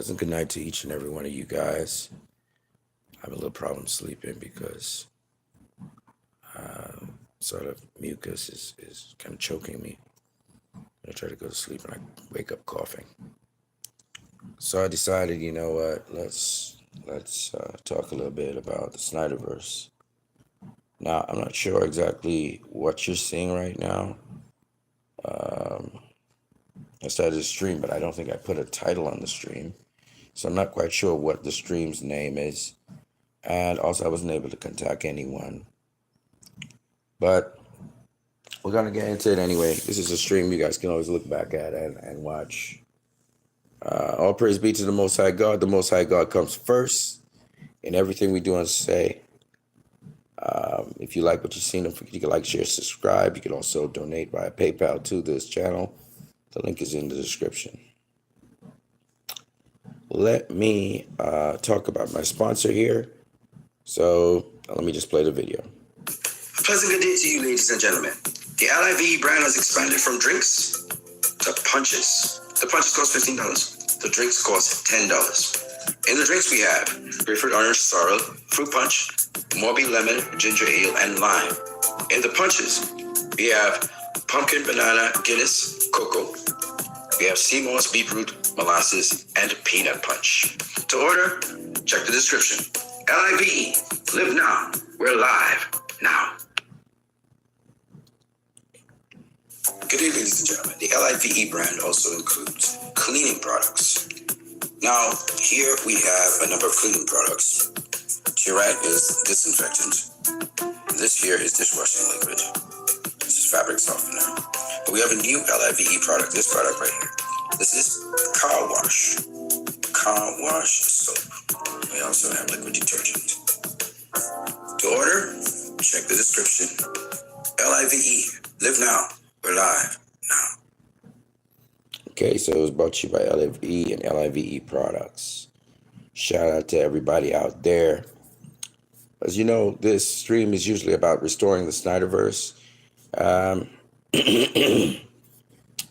Pleasant good night to each and every one of you guys. I have a little problem sleeping because sort of mucus is kind of choking me. I try to go to sleep and I wake up coughing. So I decided, you know what, let's talk a little bit about the Snyderverse. Now, I'm not sure exactly what you're seeing right now. I started a stream, but I don't think I put a title on the stream. So I'm not quite sure what the stream's name is. And also, I wasn't able to contact anyone. But we're going to get into it anyway. This is a stream you guys can always look back at and watch. All praise be to the Most High God. The Most High God comes first in everything we do and say. If you like what you've seen, don't forget you can like, share, subscribe. You can also donate via PayPal to this channel. The link is in the description. Let me talk about my sponsor here. So let me just play the video. A pleasant good day to you, ladies and gentlemen. The LIV brand has expanded from drinks to punches. The punches cost $15. The drinks cost $10. In the drinks we have grapefruit orange sorrel, fruit punch, Morby lemon, ginger ale, and lime. In the punches, we have pumpkin, banana, Guinness, cocoa. We have sea moss, beetroot, molasses, and peanut punch. To order, check the description. LIVE, live now. We're live now. Good day, ladies and gentlemen. The LIVE brand also includes cleaning products. Now, here we have a number of cleaning products. To your right is disinfectant. This here is dishwashing liquid. This is fabric softener. But we have a new LIVE product, this product right here. This is car wash soap. We also have liquid detergent. To order, check the description. LIVE, live now, we're live now. Okay, so it was brought to you by LIVE and LIVE products. Shout out to everybody out there. As you know, this stream is usually about restoring the Snyderverse.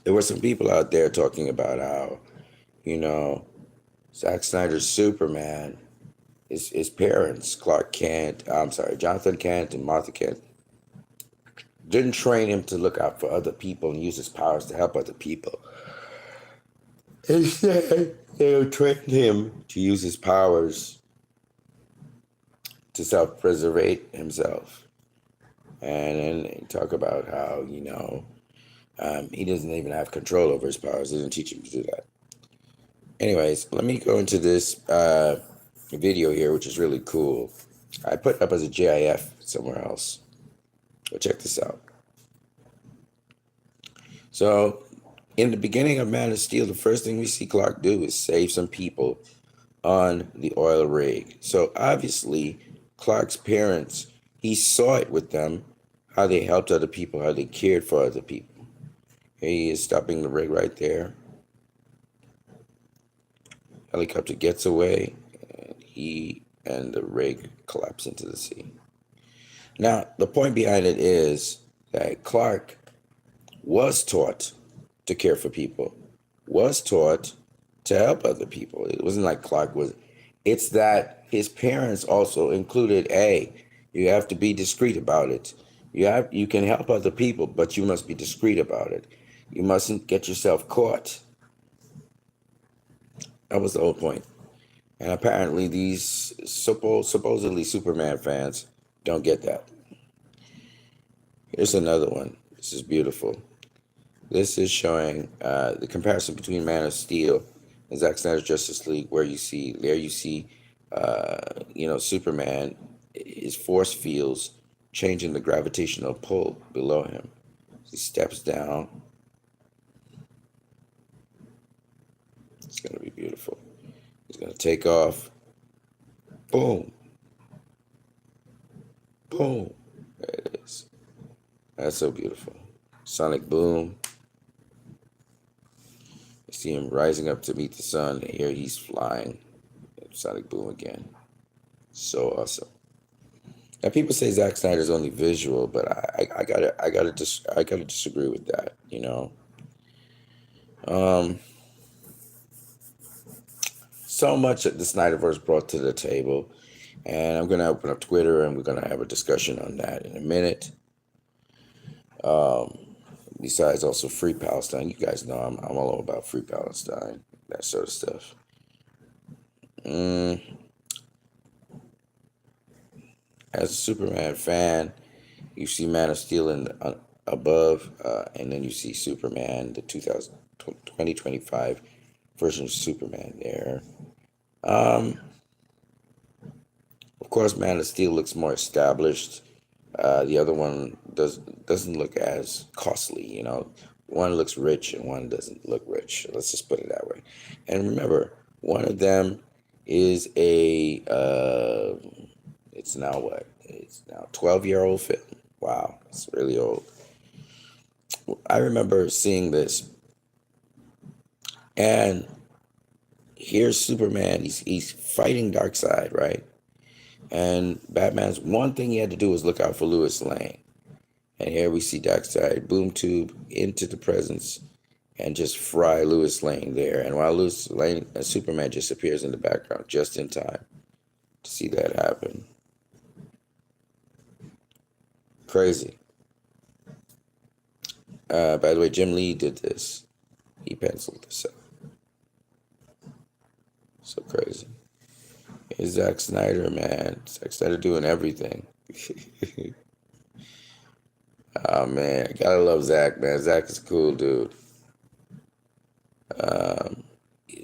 There were some people out there talking about how, Zack Snyder's Superman, his parents, Jonathan Kent and Martha Kent, didn't train him to look out for other people and use his powers to help other people. Instead, they trained him to use his powers to self-preserve himself. And then they talk about how, he doesn't even have control over his powers. They didn't teach him to do that. Anyways, let me go into this video here, which is really cool. I put it up as a GIF somewhere else. But check this out. So, in the beginning of Man of Steel, the first thing we see Clark do is save some people on the oil rig. So, obviously, Clark's parents, he saw it with them, how they helped other people, how they cared for other people. Here he is stopping the rig right there. Helicopter gets away, and he and the rig collapse into the sea. Now, the point behind it is that Clark was taught to care for people, was taught to help other people. It wasn't like Clark was. It's that his parents also included, you have to be discreet about it. You can help other people, but you must be discreet about it. You mustn't get yourself caught. That was the whole point. And apparently these supposedly Superman fans don't get that. Here's another one. This is beautiful. This is showing the comparison between Man of Steel and Zack Snyder's Justice League, where you see Superman, his force fields changing the gravitational pull below him. He steps down. It's going to be beautiful. He's going to take off. Boom. Boom. There it is. That's so beautiful. Sonic boom. You see him rising up to meet the sun. And here he's flying. Sonic boom again. So awesome. Now people say Zack Snyder's only visual, but I gotta disagree with that. so much that the Snyderverse brought to the table. And I'm going to open up Twitter and we're going to have a discussion on that in a minute. Besides also Free Palestine. You guys know I'm all about Free Palestine, that sort of stuff. As a Superman fan, you see Man of Steel in above, and then you see Superman, the 2025 version of Superman there. Of course, Man of Steel looks more established. The other one doesn't look as costly, you know. One looks rich and one doesn't look rich. Let's just put it that way. And remember, one of them is a it's now what? It's now 12-year-old film. Wow, it's really old. I remember seeing this, and here's Superman. He's fighting Darkseid, right? And Batman's one thing he had to do was look out for Lois Lane. And here we see Darkseid boom tube into the presence and just fry Lois Lane there. And while Lois Lane and Superman just appears in the background just in time to see that happen. Crazy. By the way, Jim Lee did this. He penciled this out. So crazy. It's Zack Snyder, man. Zack Snyder doing everything. Oh, man. I gotta love Zack, man. Zack is a cool dude.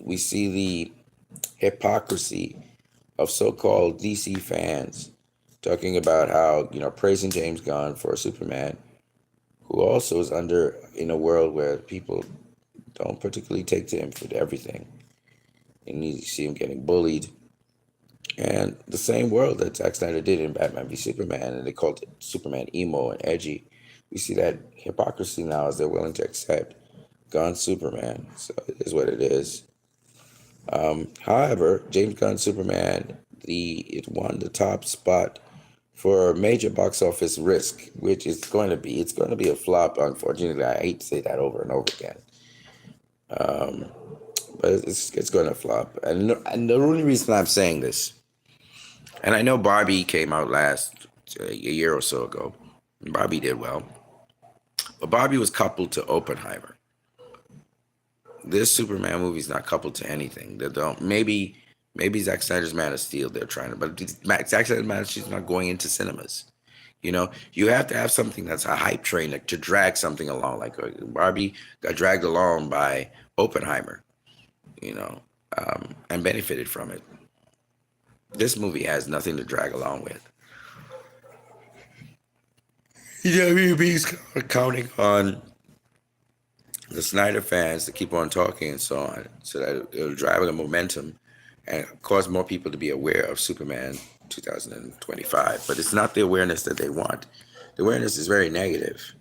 We see the hypocrisy of so-called DC fans talking about how, you know, praising James Gunn for Superman, who also is in a world where people don't particularly take to him for everything. And you see him getting bullied. And the same world that Zack Snyder did in Batman v Superman, and they called it Superman emo and edgy. We see that hypocrisy now as they're willing to accept Gunn's Superman. So it is what it is. However, James Gunn's Superman, it won the top spot for major box office risk, which it's going to be a flop. Unfortunately, I hate to say that over and over again. But it's going to flop. And the only reason I'm saying this, and I know Barbie came out a year or so ago. And Barbie did well. But Barbie was coupled to Oppenheimer. This Superman movie is not coupled to anything. Maybe Zack Snyder's Man of Steel they're trying to, but Zack Snyder's Man of Steel is not going into cinemas. You know, you have to have something that's a hype train to drag something along. Like Barbie got dragged along by Oppenheimer, you know, and benefited from it. This movie has nothing to drag along with. WB's counting on the Snyder fans to keep on talking and so on, so that it'll drive the momentum and cause more people to be aware of Superman 2025. But it's not the awareness that they want. The awareness is very negative.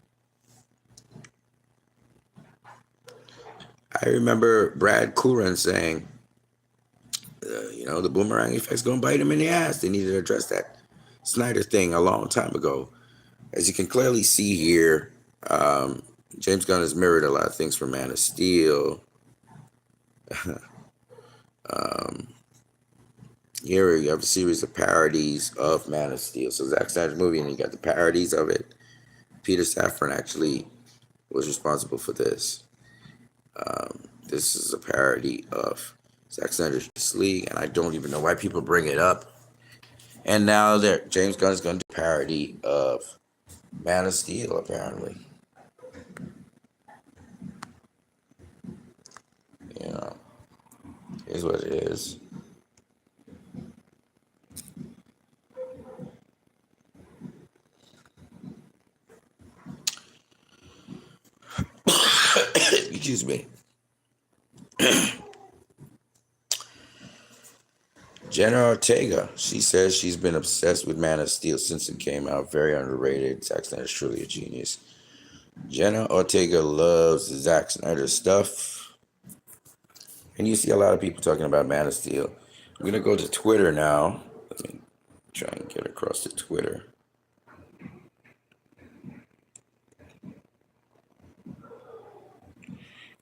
I remember Brad Cooran saying, you know, the boomerang effect's going to bite him in the ass. They needed to address that Snyder thing a long time ago. As you can clearly see here, James Gunn has mirrored a lot of things from Man of Steel. Here you have a series of parodies of Man of Steel. So Zack Snyder's movie, and you got the parodies of it. Peter Safran actually was responsible for this. This is a parody of Zack Snyder's Justice League, and I don't even know why people bring it up. And now James Gunn is going to do a parody of Man of Steel, apparently. You know, here's what it is. Excuse me. Jenna Ortega, she says she's been obsessed with Man of Steel since it came out. Very underrated. Zack Snyder's truly a genius. Jenna Ortega loves Zack Snyder stuff. And you see a lot of people talking about Man of Steel. I'm going to go to Twitter now. Let me try and get across to Twitter.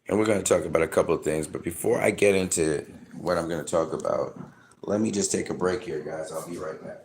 And we're going to talk about a couple of things. But before I get into what I'm going to talk about. Let me just take a break here, guys. I'll be right back.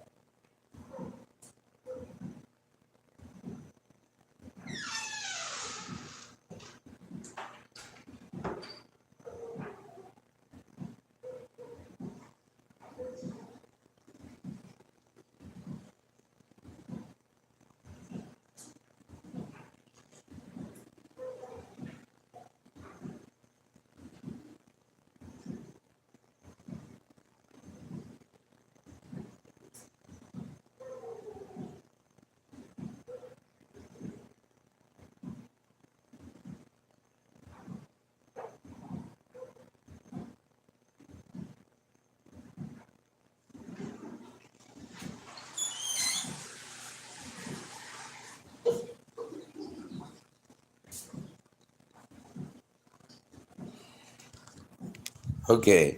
Okay.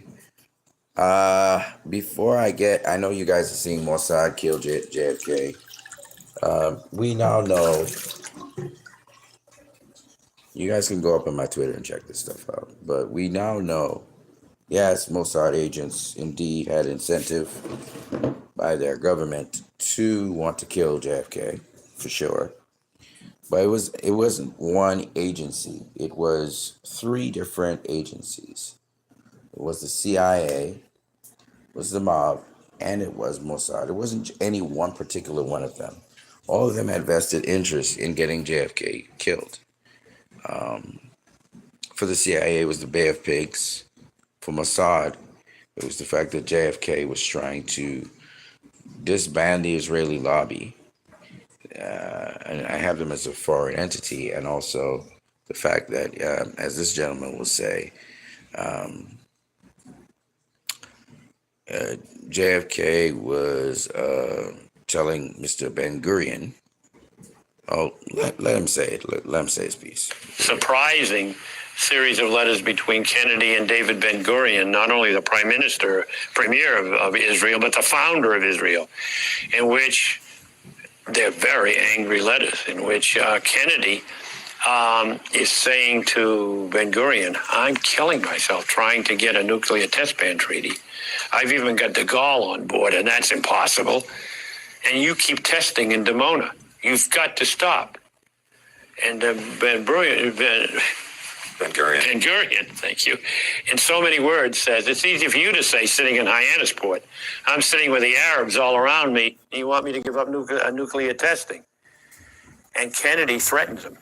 Before I know you guys are seeing Mossad kill JFK. We now know. You guys can go up on my Twitter and check this stuff out. But we now know, yes, Mossad agents indeed had incentive by their government to want to kill JFK, for sure. But it wasn't one agency. It was three different agencies. It was the CIA, it was the mob, and it was Mossad. It wasn't any one particular one of them. All of them had vested interest in getting JFK killed. For the CIA, it was the Bay of Pigs. For Mossad, it was the fact that JFK was trying to disband the Israeli lobby. And I have them as a foreign entity, and also the fact that, as this gentleman will say, JFK was telling Mr. Ben Gurion, oh, let him say it. Let him say his piece. Surprising series of letters between Kennedy and David Ben Gurion, not only the premier of Israel, but the founder of Israel, in which they're very angry letters, in which Kennedy is saying to Ben Gurion, I'm killing myself trying to get a nuclear test ban treaty. I've even got de Gaulle on board, and that's impossible. And you keep testing in Dimona. You've got to stop. And Ben Gurion, thank you, in so many words says, it's easy for you to say sitting in Hyannisport. I'm sitting with the Arabs all around me. You want me to give up nuclear testing? And Kennedy threatens him.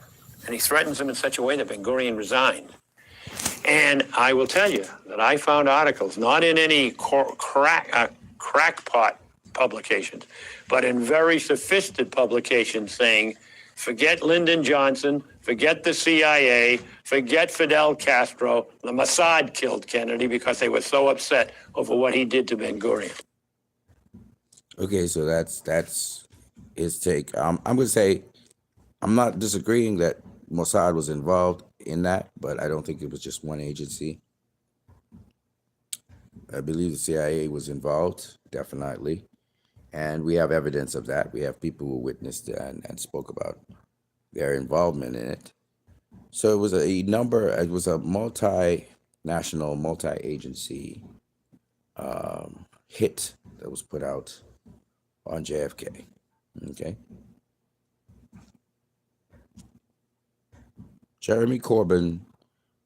And he threatens him in such a way that Ben Gurion resigned. And I will tell you that I found articles, not in any crackpot publications, but in very sophisticated publications saying, forget Lyndon Johnson, forget the CIA, forget Fidel Castro. The Mossad killed Kennedy because they were so upset over what he did to Ben Gurion. Okay, so that's his take. I'm going to say I'm not disagreeing that Mossad was involved in that, but I don't think it was just one agency. I believe the CIA was involved, definitely. And we have evidence of that. We have people who witnessed and spoke about their involvement in it. So it was a multinational, multi-agency hit that was put out on JFK. Okay. Jeremy Corbyn,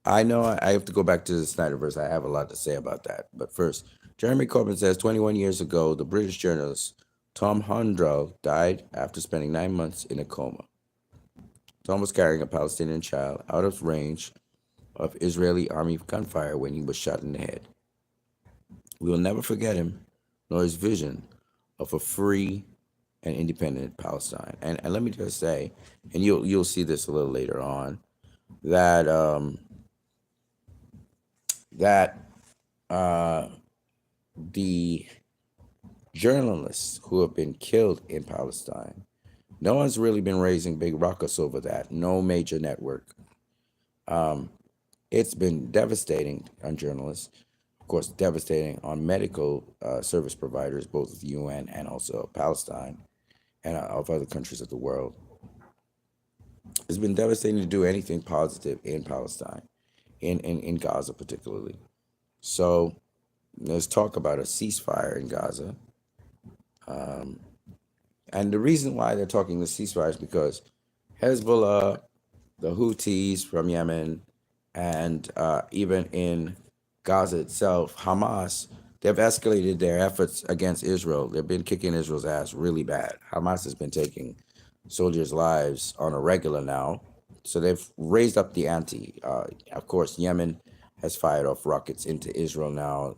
I know I have to go back to the Snyderverse. I have a lot to say about that. But first, Jeremy Corbyn says 21 years ago, the British journalist Tom Hundrell died after spending 9 months in a coma. Tom was carrying a Palestinian child out of range of Israeli army gunfire when he was shot in the head. We will never forget him, nor his vision of a free and independent Palestine. And let me just say, and you'll see this a little later on, that the journalists who have been killed in Palestine, no one's really been raising big ruckus over that. No major network. It's been devastating on journalists, of course, devastating on medical service providers, both of the UN and also Palestine and of other countries of the world. It's been devastating to do anything positive in Palestine, in Gaza particularly. So there's talk about a ceasefire in Gaza. And the reason why they're talking the ceasefire is because Hezbollah, the Houthis from Yemen, and even in Gaza itself, Hamas, they've escalated their efforts against Israel. They've been kicking Israel's ass really bad. Hamas has been taking soldiers' lives on a regular now. So they've raised up the ante. Of course, Yemen has fired off rockets into Israel now.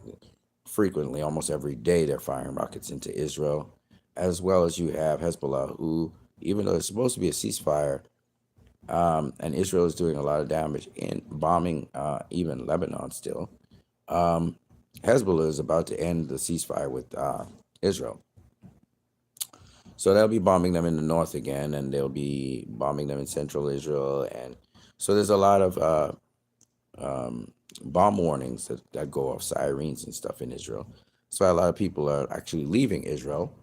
Frequently, almost every day, they're firing rockets into Israel, as well as you have Hezbollah, who, even though it's supposed to be a ceasefire, and Israel is doing a lot of damage in bombing even Lebanon still, Hezbollah is about to end the ceasefire with Israel. So they'll be bombing them in the north again, and they'll be bombing them in central Israel. And so there's a lot of bomb warnings that go off, sirens and stuff in Israel. So a lot of people are actually leaving Israel.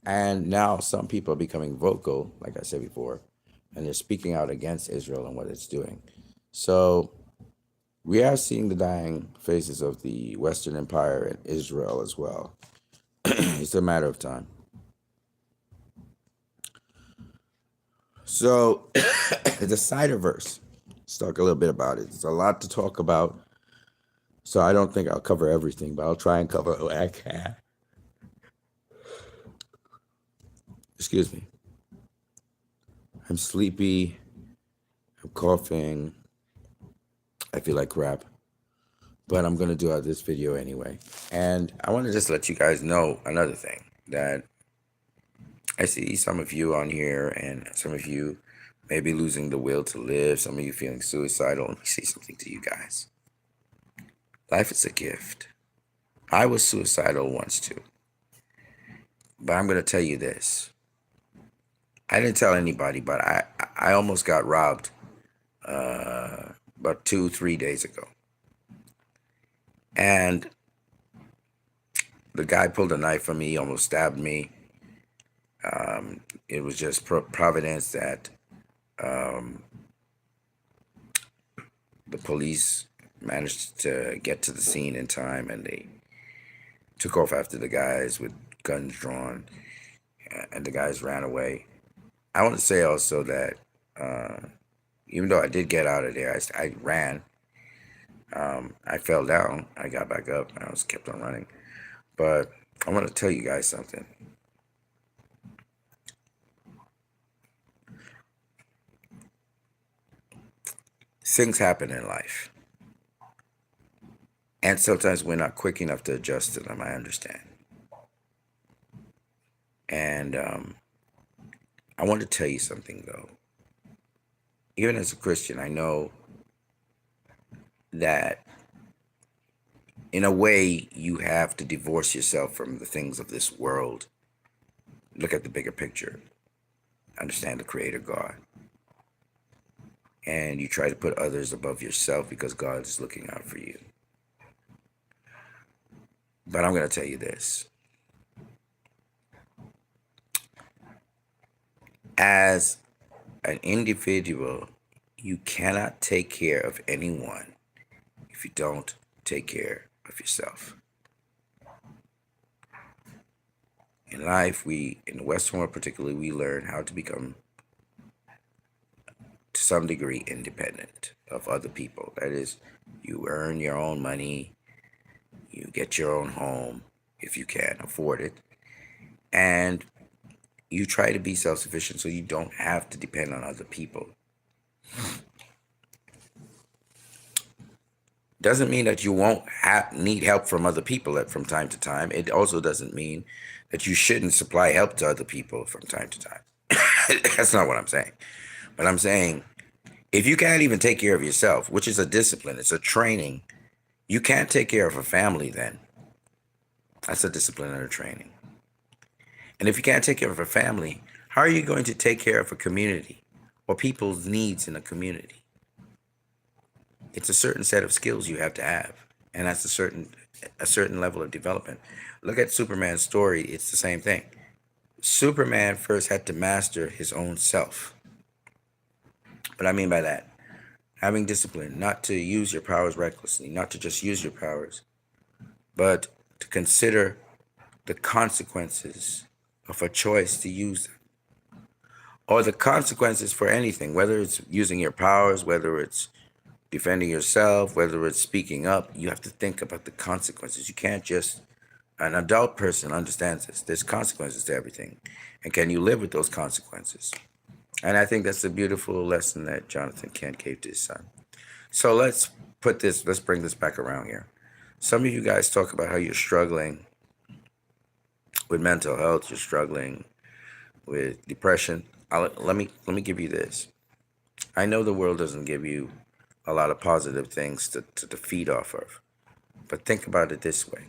And now some people are becoming vocal, like I said before, and they're speaking out against Israel and what it's doing. So we are seeing the dying phases of the Western Empire and Israel as well. It's a matter of time. So the Ciderverse, let's talk a little bit about it. There's a lot to talk about. So I don't think I'll cover everything, but I'll try and cover what I can. Excuse me. I'm sleepy. I'm coughing. I feel like crap. But I'm going to do this video anyway. And I want to just let you guys know another thing, that I see some of you on here, and some of you may be losing the will to live. Some of you feeling suicidal. Let me say something to you guys. Life is a gift. I was suicidal once too. But I'm going to tell you this. I didn't tell anybody, but I almost got robbed about 2-3 days ago. And the guy pulled a knife on me, he almost stabbed me. It was just providence that the police managed to get to the scene in time, and they took off after the guys with guns drawn, and the guys ran away. I want to say also that even though I did get out of there, I ran. I fell down. I got back up. And I was kept on running. But I want to tell you guys something. Things happen in life. And sometimes we're not quick enough to adjust to them, I understand. And I want to tell you something, though. Even as a Christian, I know that in a way you have to divorce yourself from the things of this world. Look at the bigger picture. Understand the Creator God. And you try to put others above yourself because God is looking out for you. But I'm going to tell you this. As an individual, you cannot take care of anyone if you don't take care of yourself. In life, in the Western world particularly, we learn how to become, to some degree, independent of other people. That is, you earn your own money, you get your own home if you can afford it, and you try to be self-sufficient so you don't have to depend on other people. Doesn't mean that you won't need help from other people from time to time. It also doesn't mean that you shouldn't supply help to other people from time to time. That's not what I'm saying. But I'm saying, if you can't even take care of yourself, which is a discipline, it's a training, you can't take care of a family then. That's a discipline and a training. And if you can't take care of a family, how are you going to take care of a community or people's needs in a community? It's a certain set of skills you have to have, and that's a certain level of development. Look at Superman's story. It's the same thing. Superman first had to master his own self. What I mean by that, having discipline, not to use your powers recklessly, not to just use your powers, but to consider the consequences of a choice to use them, or the consequences for anything, whether it's using your powers, whether it's defending yourself, whether it's speaking up. You have to think about the consequences. You can't just, an adult person understands this. There's consequences to everything. And can you live with those consequences? And I think that's a beautiful lesson that Jonathan Kent gave to his son. So let's bring this back around here. Some of you guys talk about how you're struggling with mental health, you're struggling with depression. Let me give you this. I know the world doesn't give you a lot of positive things to feed off of, but think about it this way.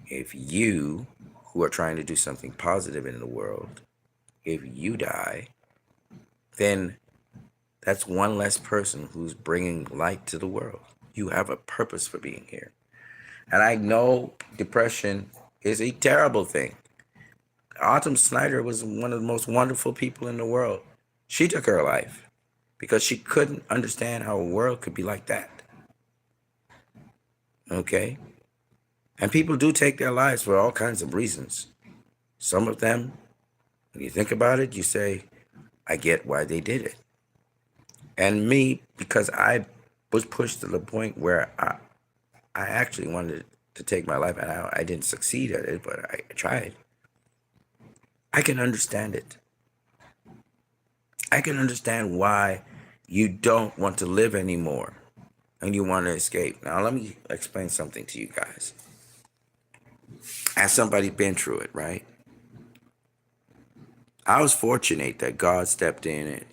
If you, who are trying to do something positive in the world, if you die, then that's one less person who's bringing light to the world. You have a purpose for being here. And I know depression is a terrible thing. Autumn Snyder was one of the most wonderful people in the world. She took her life because she couldn't understand how a world could be like that. Okay? And people do take their lives for all kinds of reasons. Some of them, when you think about it, you say, I get why they did it. And me, because I was pushed to the point where I actually wanted to take my life, and I didn't succeed at it, but I tried. I can understand it. I can understand why you don't want to live anymore and you want to escape. Now, let me explain something to you guys. As somebody been through it, right? I was fortunate that God stepped in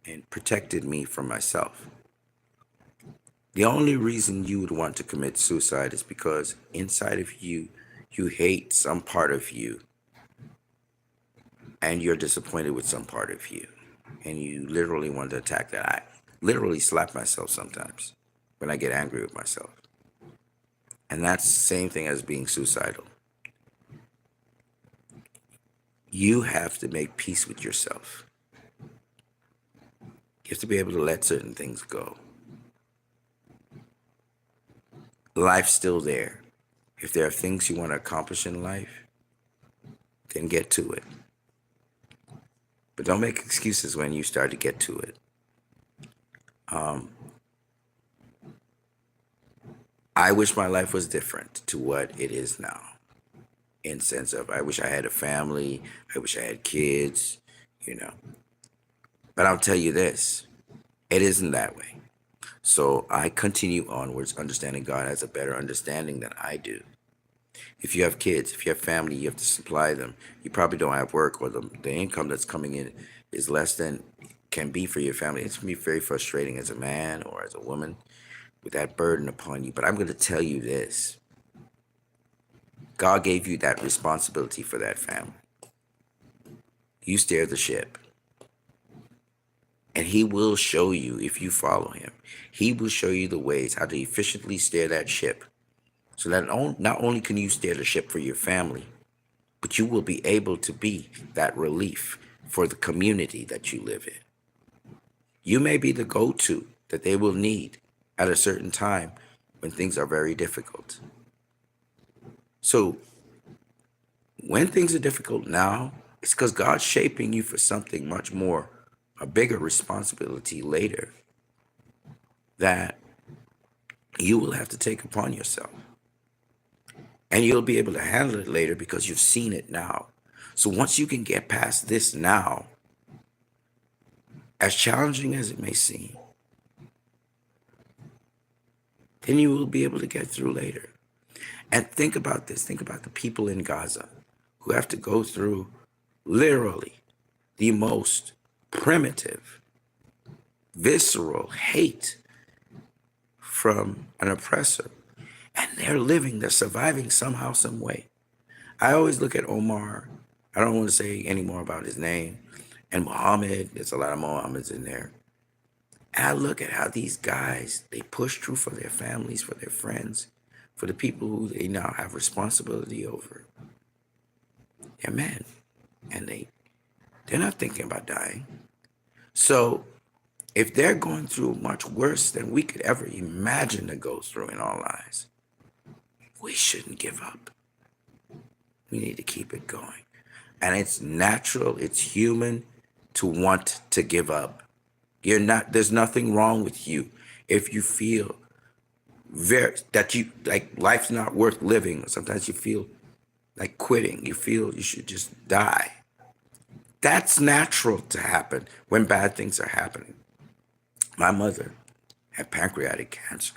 and protected me from myself. The only reason you would want to commit suicide is because inside of you, you hate some part of you. And you're disappointed with some part of you. And you literally want to attack that. I literally slap myself sometimes when I get angry with myself. And that's the same thing as being suicidal. You have to make peace with yourself. You have to be able to let certain things go. Life's still there. If there are things you want to accomplish in life, then get to it. But don't make excuses when you start to get to it. I wish my life was different to what it is now. In sense of, I wish I had a family. I wish I had kids, But I'll tell you this, it isn't that way. So I continue onwards, understanding God has a better understanding than I do. If you have kids, if you have family, you have to supply them. You probably don't have work, or the income that's coming in is less than can be for your family. It's going to be very frustrating as a man or as a woman with that burden upon you. But I'm going to tell you this. God gave you that responsibility for that family. You steer the ship. And he will show you, if you follow him, he will show you the ways how to efficiently steer that ship. So that not only can you steer the ship for your family, but you will be able to be that relief for the community that you live in. You may be the go-to that they will need at a certain time when things are very difficult. So when things are difficult now, it's because God's shaping you for something much more, a bigger responsibility later that you will have to take upon yourself. And you'll be able to handle it later because you've seen it now. So once you can get past this now, as challenging as it may seem, then you will be able to get through later. And think about this. Think about the people in Gaza who have to go through literally the most primitive, visceral hate from an oppressor. And they're surviving somehow, some way. I always look at Omar. I don't want to say any more about his name. And Muhammad, there's a lot of Muhammads in there. And I look at how these guys, they push through for their families, for their friends, for the people who they now have responsibility over. They're men. And they're not thinking about dying. So if they're going through much worse than we could ever imagine to go through in our lives, we shouldn't give up. We need to keep it going. And it's natural, it's human to want to give up. There's nothing wrong with you if you feel that you like life's not worth living. Sometimes you feel like quitting. You feel you should just die. That's natural to happen when bad things are happening. My mother had pancreatic cancer.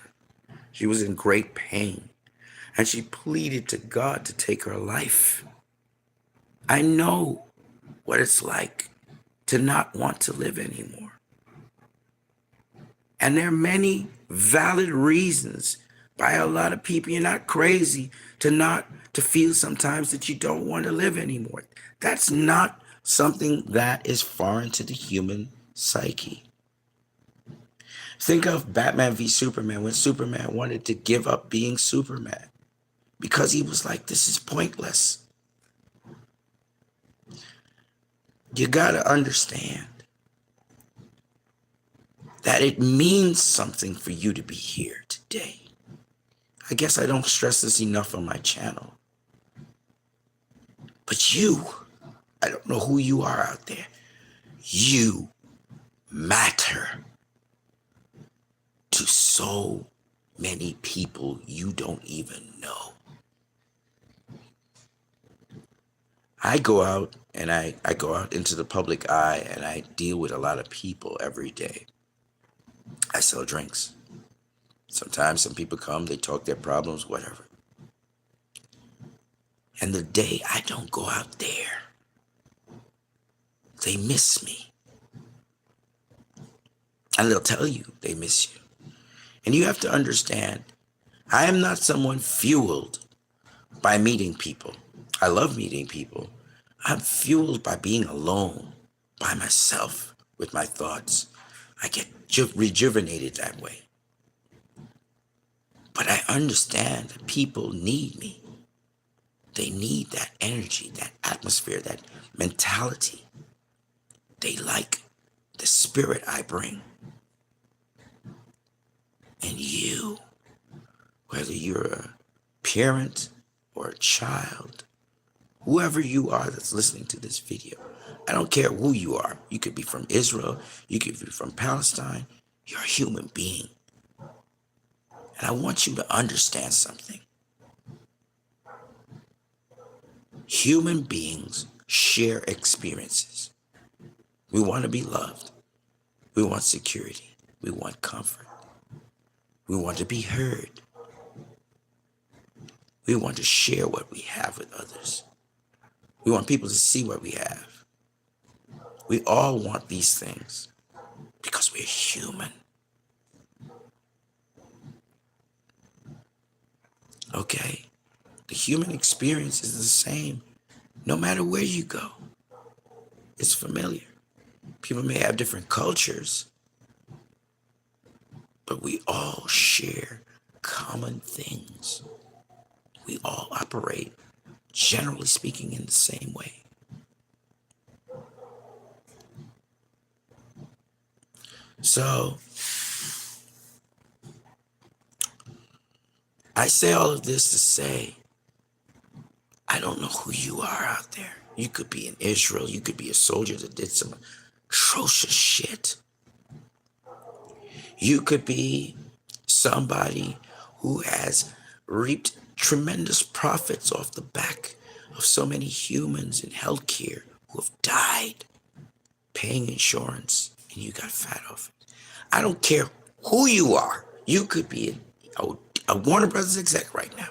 She was in great pain, and she pleaded to God to take her life. I know what it's like to not want to live anymore. And there are many valid reasons by a lot of people. You're not crazy to feel sometimes that you don't want to live anymore. That's not something that is foreign to the human psyche. Think of Batman v Superman, when Superman wanted to give up being Superman because he was like, this is pointless. You gotta understand that it means something for you to be here today. I guess I don't stress this enough on my channel. But you, I don't know who you are out there. You matter to so many people you don't even know. I go out and I go out into the public eye and I deal with a lot of people every day. I sell drinks. Sometimes some people come, they talk their problems, whatever. And the day I don't go out there, they miss me. And they'll tell you they miss you. And you have to understand, I am not someone fueled by meeting people. I love meeting people. I'm fueled by being alone, by myself, with my thoughts. I get rejuvenated that way. But I understand that people need me. They need that energy, that atmosphere, that mentality. They like the spirit I bring. And you, whether you're a parent or a child, whoever you are that's listening to this video, I don't care who you are. You could be from Israel, you could be from Palestine. You're a human being. And I want you to understand something. Human beings share experiences. We want to be loved. We want security. We want comfort. We want to be heard. We want to share what we have with others. We want people to see what we have. We all want these things because we're human. Okay? The human experience is the same no matter where you go. It's familiar. People may have different cultures, but we all share common things. We all operate, generally speaking, in the same way. So, I say all of this to say, I don't know who you are out there. You could be in Israel. You could be a soldier that did some atrocious shit. You could be somebody who has reaped tremendous profits off the back of so many humans in healthcare who have died paying insurance, and you got fat off it. I don't care who you are. You could be a Warner Brothers exec right now.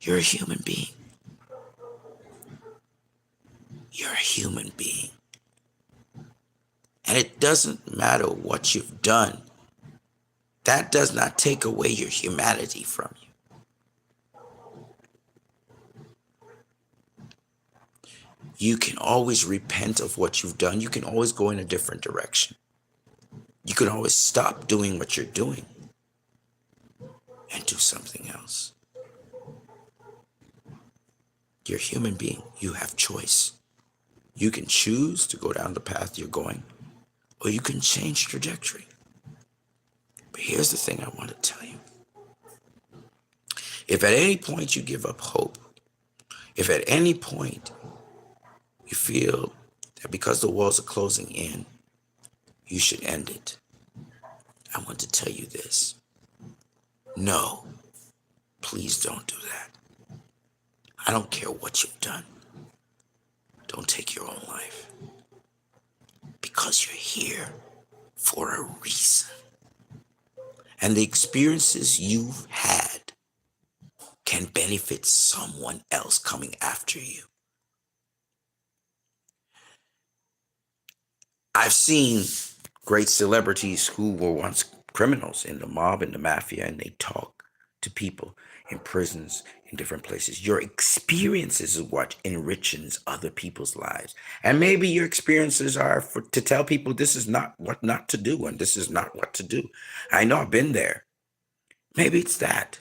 You're a human being. You're a human being. And it doesn't matter what you've done. That does not take away your humanity from you. You can always repent of what you've done. You can always go in a different direction. You can always stop doing what you're doing and do something else. You're a human being. You have choice. You can choose to go down the path you're going, or you can change trajectory. But here's the thing I want to tell you. If at any point you give up hope, if at any point you feel that because the walls are closing in, you should end it, I want to tell you this. No, please don't do that. I don't care what you've done. Don't take your own life. Because you're here for a reason. And the experiences you've had can benefit someone else coming after you. I've seen great celebrities who were once criminals in the mob and the mafia, and they talk to people in prisons, in different places. Your experiences is what enriches other people's lives. And maybe your experiences are to tell people this is not what not to do and this is not what to do. I know I've been there. Maybe it's that.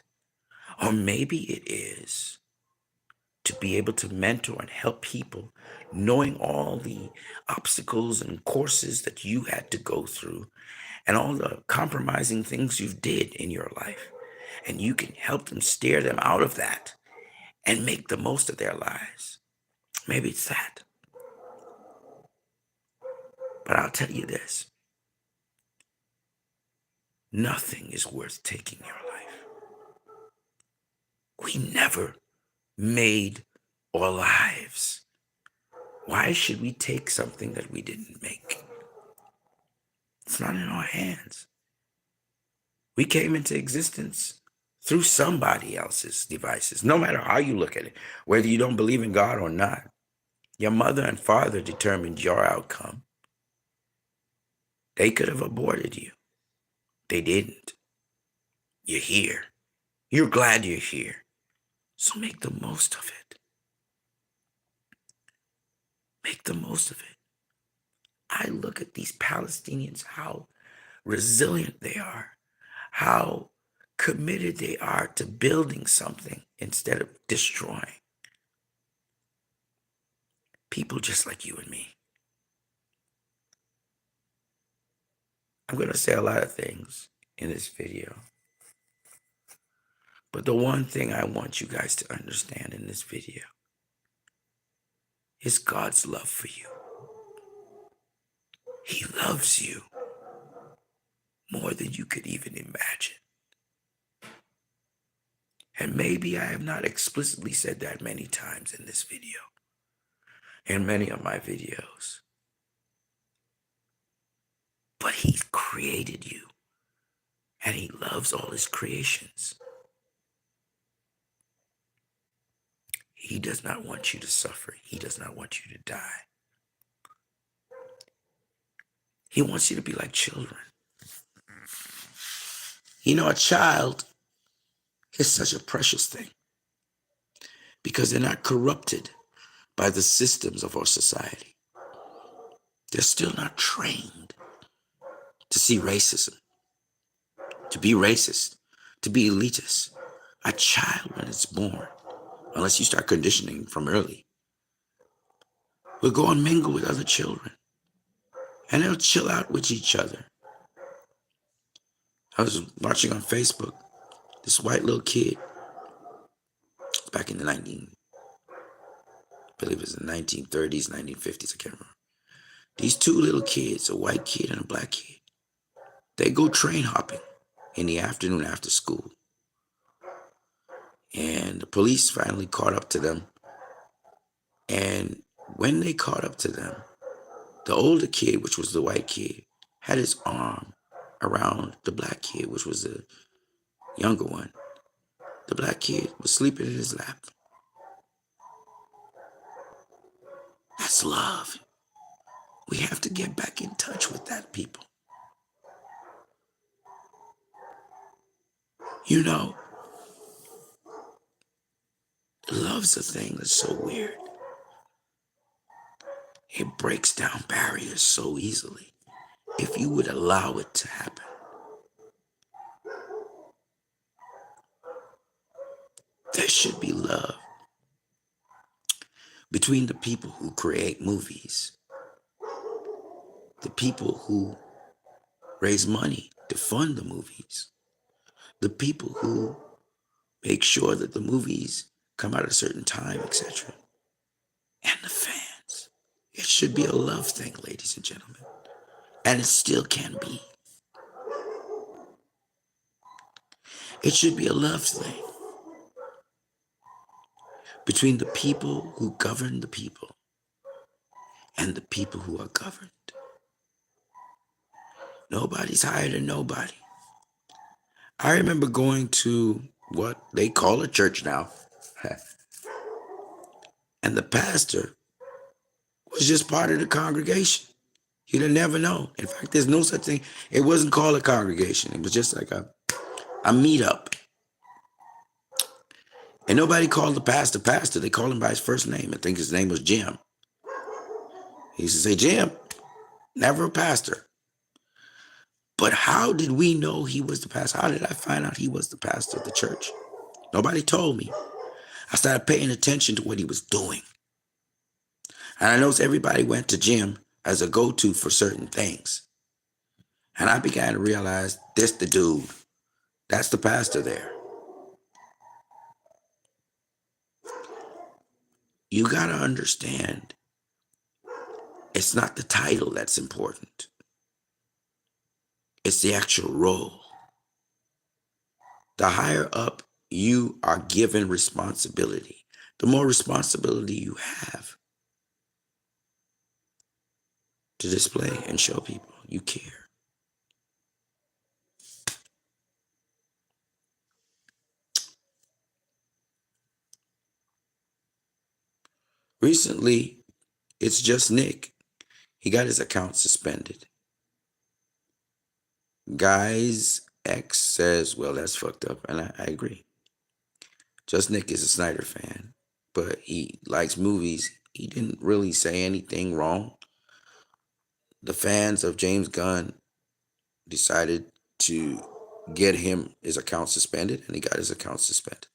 Or maybe it is to be able to mentor and help people, knowing all the obstacles and courses that you had to go through and all the compromising things you did in your life. And you can help them steer them out of that and make the most of their lives. Maybe it's that. But I'll tell you this. Nothing is worth taking your life. We never made our lives. Why should we take something that we didn't make? It's not in our hands. We came into existence through somebody else's devices, no matter how you look at it, whether you don't believe in God or not. Your mother and father determined your outcome. They could have aborted you. They didn't. You're here. You're glad you're here. So make the most of it. Make the most of it. I look at these Palestinians, how resilient they are, how committed they are to building something instead of destroying. People just like you and me. I'm going to say a lot of things in this video. But the one thing I want you guys to understand in this video is God's love for you. He loves you more than you could even imagine. And maybe I have not explicitly said that many times in this video, in many of my videos. But He created you, and He loves all His creations. He does not want you to suffer. He does not want you to die. He wants you to be like children. You know, a child is such a precious thing because they're not corrupted by the systems of our society. They're still not trained to see racism, to be racist, to be elitist. A child, when it's born, unless you start conditioning from early, will go and mingle with other children, and they'll chill out with each other. I was watching on Facebook, this white little kid, back in the I believe it was the 1930s, 1950s, I can't remember. These two little kids, a white kid and a black kid, they go train hopping in the afternoon after school. And the police finally caught up to them. And when they caught up to them, the older kid, which was the white kid, had his arm around the black kid, which was the younger one. The black kid was sleeping in his lap. That's love. We have to get back in touch with that, people. You know, love's a thing that's so weird. It breaks down barriers so easily if you would allow it to happen. There should be love between the people who create movies, the people who raise money to fund the movies, the people who make sure that the movies come out at a certain time, etc. And the fans. It should be a love thing, ladies and gentlemen. And it still can be. It should be a love thing between the people who govern the people and the people who are governed. Nobody's higher than nobody. I remember going to what they call a church now, and the pastor was just part of the congregation. You'd never know. In fact, there's no such thing. It wasn't called a congregation. It was just like a meetup. And nobody called the pastor pastor. They called him by his first name. I think his name was Jim. He used to say, Jim, never a pastor. But how did we know he was the pastor? How did I find out he was the pastor of the church? Nobody told me. I started paying attention to what he was doing. And I noticed everybody went to Jim as a go-to for certain things. And I began to realize this the dude. That's the pastor there. You got to understand, it's not the title that's important. It's the actual role. The higher up you are given responsibility, the more responsibility you have to display and show people you care. Recently, it's just Nick. He got his account suspended. Guy's ex says, well, that's fucked up. And I agree. Just Nick is a Snyder fan, but he likes movies. He didn't really say anything wrong. The fans of James Gunn decided to get his account suspended, and he got his account suspended.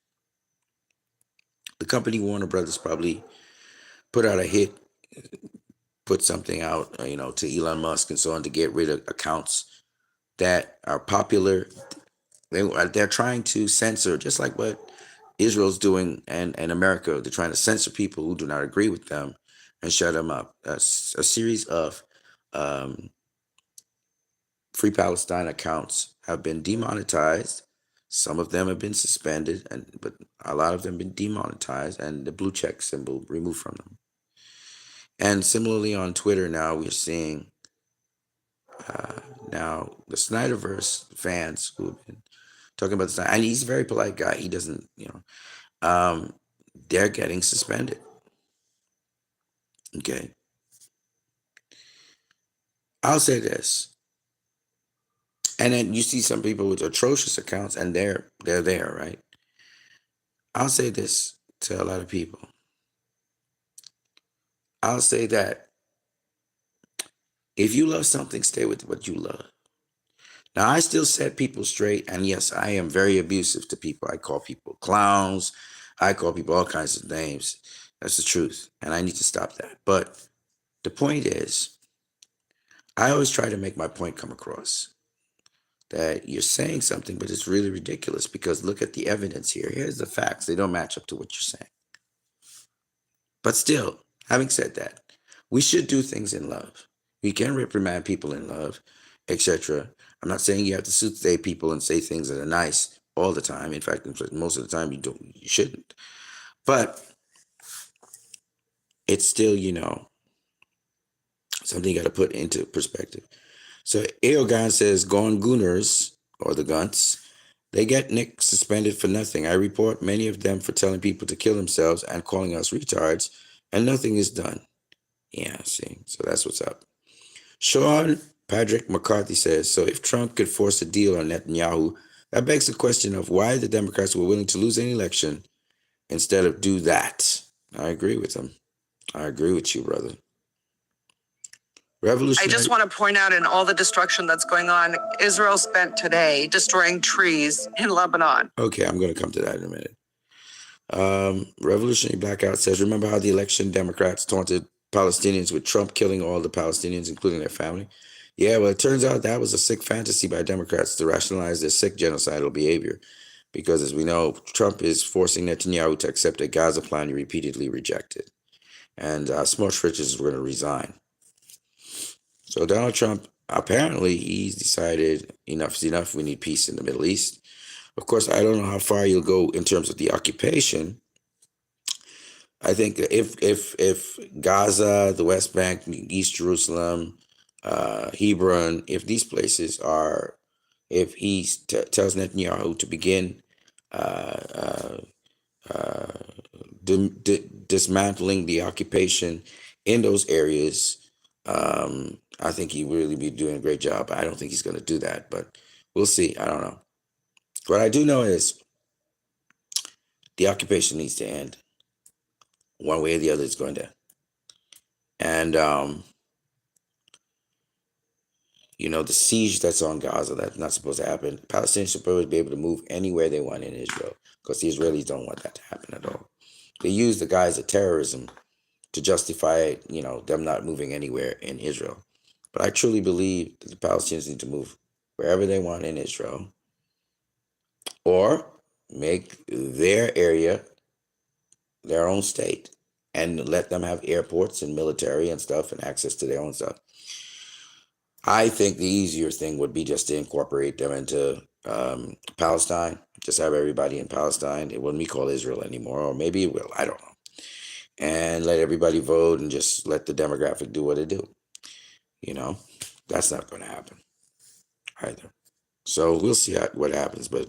The company Warner Brothers probably put out a hit, put something out, to Elon Musk and so on to get rid of accounts that are popular. They're trying to censor, just like what Israel's doing and America. They're trying to censor people who do not agree with them and shut them up. A series of Free Palestine accounts have been demonetized. Some of them have been suspended, but a lot of them have been demonetized and the blue check symbol removed from them. And similarly on Twitter now, we're seeing now the Snyderverse fans who have been talking about this, and he's a very polite guy. He doesn't, they're getting suspended. Okay. I'll say this. And then you see some people with atrocious accounts and they're there, right? I'll say this to a lot of people. I'll say that if you love something, stay with what you love. Now, I still set people straight, and yes, I am very abusive to people. I call people clowns. I call people all kinds of names. That's the truth, and I need to stop that. But the point is, I always try to make my point come across. That you're saying something, but it's really ridiculous because look at the evidence here. Here's the facts. They don't match up to what you're saying. But still, having said that, we should do things in love. We can reprimand people in love, etc. I'm not saying you have to soothsay people and say things that are nice all the time. In fact, most of the time you shouldn't. But it's still, something you got to put into perspective. So Aogan says, Gone Gooners, or the Gunts, they get Nick suspended for nothing. I report many of them for telling people to kill themselves and calling us retards, and nothing is done. Yeah, see, so that's what's up. Sean Patrick McCarthy says, so if Trump could force a deal on Netanyahu, that begs the question of why the Democrats were willing to lose an election instead of do that. I agree with him. I agree with you, brother. I just want to point out in all the destruction that's going on, Israel spent today destroying trees in Lebanon. Okay, I'm going to come to that in a minute. Revolutionary Blackout says, remember how the election Democrats taunted Palestinians with Trump killing all the Palestinians, including their family? Yeah, well, it turns out that was a sick fantasy by Democrats to rationalize their sick genocidal behavior. because as we know, Trump is forcing Netanyahu to accept a Gaza plan he repeatedly rejected. And Smotrich is going to resign. So Donald Trump, apparently he's decided enough is enough. We need peace in the Middle East. Of course, I don't know how far you'll go in terms of the occupation. I think if Gaza, the West Bank, East Jerusalem, Hebron, if these places are, if he tells Netanyahu to begin dismantling the occupation in those areas, I think he will really be doing a great job. I don't think he's going to do that, but we'll see. I don't know. What I do know is the occupation needs to end. One way or the other, it's going to. And, the siege that's on Gaza, that's not supposed to happen. Palestinians are supposed to be able to move anywhere they want in Israel because the Israelis don't want that to happen at all. They use the guise of terrorism to justify, them not moving anywhere in Israel. But I truly believe that the Palestinians need to move wherever they want in Israel or make their area their own state and let them have airports and military and stuff and access to their own stuff. I think the easier thing would be just to incorporate them into Palestine, just have everybody in Palestine. It wouldn't be called Israel anymore, or maybe it will, I don't know. And let everybody vote and just let the demographic do what it do. That's not going to happen either. So we'll see what happens. But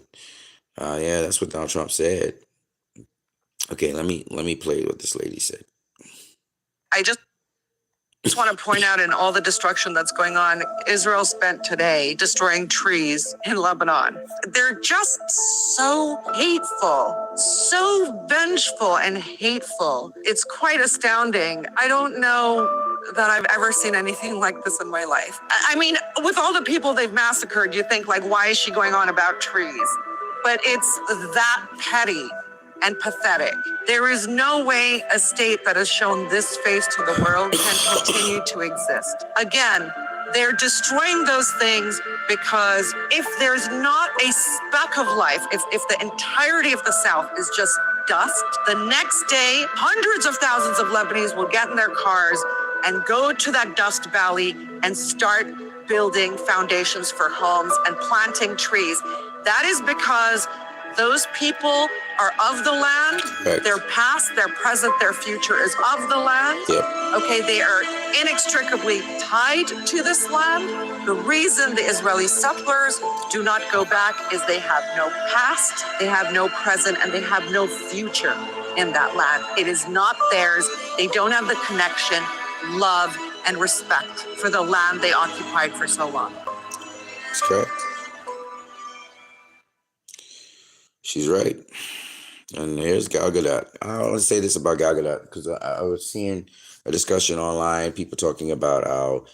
yeah, that's what Donald Trump said. Okay, let me play what this lady said. I just want to point out in all the destruction that's going on, Israel spent today destroying trees in Lebanon. They're just so hateful, so vengeful and hateful. It's quite astounding. I don't know that I've ever seen anything like this in my life. I mean, with all the people they've massacred, you think, like, why is she going on about trees? But it's that petty and pathetic. There is no way a state that has shown this face to the world can continue to exist. Again, they're destroying those things because if there's not a speck of life, if the entirety of the South is just dust, the next day, hundreds of thousands of Lebanese will get in their cars and go to that dust valley and start building foundations for homes and planting trees. That is because those people are of the land. Right. Their past, their present, their future is of the land. Yep. Okay, they are inextricably tied to this land. The reason the Israeli settlers do not go back is they have no past, they have no present, and they have no future in that land. It is not theirs. They don't have the connection, love, and respect for the land they occupied for so long. That's correct. She's right. And here's Gal Gadot. I want to say this about Gal Gadot because I was seeing a discussion online, people talking about how,